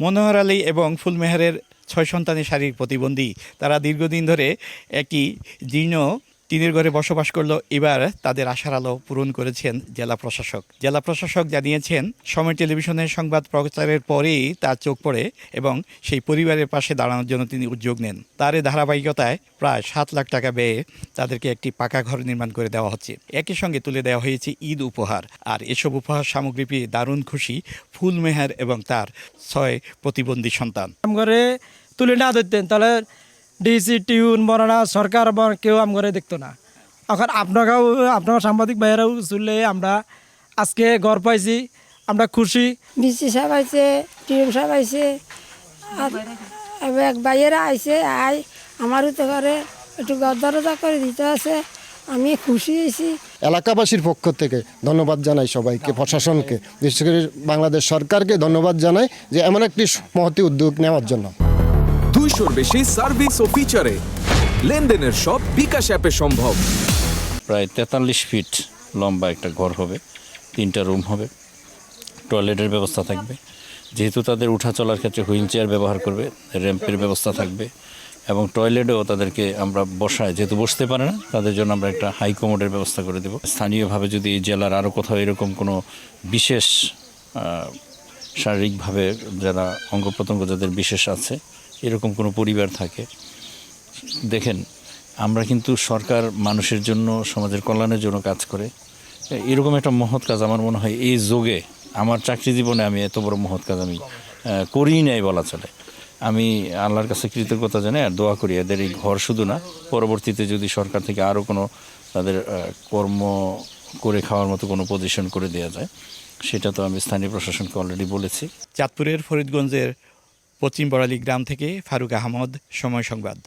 মনোহর আলী এবং ফুলমেহারের 6 সন্তানের শারীরিক প্রতিবন্ধী। তারা দীর্ঘদিন ধরে একটি জীর্ণ টিনের ঘরে বসবাস করলো। এবার তাদের আশার আলো পূরণ করেছেন জেলা প্রশাসক। জেলা প্রশাসক জানিয়েছেন, সময় টেলিভিশনের সংবাদ প্রচারের পরেই তার চোখ পড়ে এবং সেই পরিবারের পাশে দাঁড়ানোর জন্য তিনি উদ্যোগ নেন। তার এই ধারাবাহিকতায় প্রায় 7 লাখ টাকা ব্যয়ে তাদেরকে একটি পাকা ঘর নির্মাণ করে দেওয়া হচ্ছে। একই সঙ্গে তুলে দেওয়া হয়েছে ঈদ উপহার। আর এসব উপহার সামগ্রী পেয়ে দারুণ খুশি ফুলমেহার এবং তার 6 প্রতিবন্ধী সন্তান। ঘরে তুলে না ধরতেন তাহলে ডিসি টিউন বনানা সরকার কেউ আমগরে দেখতো না। এখন আপনার সাংবাদিক ভাইয়েরাও চললে আমরা আজকে ঘর পাইছি, আমরা খুশি। ডিসি সাহেব আইছে, টিউন সাহেব আইছে, এক ভাইয়েরা আইছে, আমারও তো ঘরে একটু দরজা করে দিতে আছে। আমি খুশি হয়েছি। এলাকাবাসীর পক্ষ থেকে ধন্যবাদ জানাই সবাইকে, প্রশাসনকে, বিশেষ করে বাংলাদেশ সরকারকে ধন্যবাদ জানাই যে এমন একটি মহতি উদ্যোগ নেওয়ার জন্য। 200-র বেশি সার্ভিস ও ফিচারে লেনদেনের সব বিকাশ অ্যাপে সম্ভব। প্রায় 43 ফিট লম্বা একটা ঘর হবে, 3টা রুম হবে, টয়লেটের ব্যবস্থা থাকবে। যেহেতু তাদের উঠা চলার ক্ষেত্রে হুইল চেয়ার ব্যবহার করবে, র্যাম্পের ব্যবস্থা থাকবে এবং টয়লেটেও তাদেরকে আমরা বসায়, যেহেতু বসতে পারে না, তাদের জন্য আমরা একটা হাই কমোডের ব্যবস্থা করে দেব। স্থানীয়ভাবে যদি এই জেলার আরও কোথাও এরকম কোনো বিশেষ শারীরিকভাবে যারা অঙ্গ প্রত্যঙ্গ যাদের বিশেষ আছে এরকম কোনো পরিবার থাকে, দেখেন আমরা কিন্তু সরকার মানুষের জন্য, সমাজের কল্যাণের জন্য কাজ করে। এরকম একটা মহৎ কাজ আমার মনে হয় এই যুগে, আমার চাকরি জীবনে আমি এত বড় মহৎ কাজ আমি করিই নাই বলা চলে। আমি আল্লাহর কাছে কৃতজ্ঞতা জানাই আর দোয়া করি এদের এই ঘর শুধু না, পরবর্তীতে যদি সরকার থেকে আরও কোনো তাদের কর্ম করে খাওয়ার মতো কোনো পজিশন করে দেওয়া যায়, সেটা তো আমি স্থানীয় প্রশাসনকে অলরেডি বলেছি। চাঁদপুরের ফরিদগঞ্জের পশ্চিম বড়ালী গ্রাম থেকে ফারুক আহমদ, সময় সংবাদ।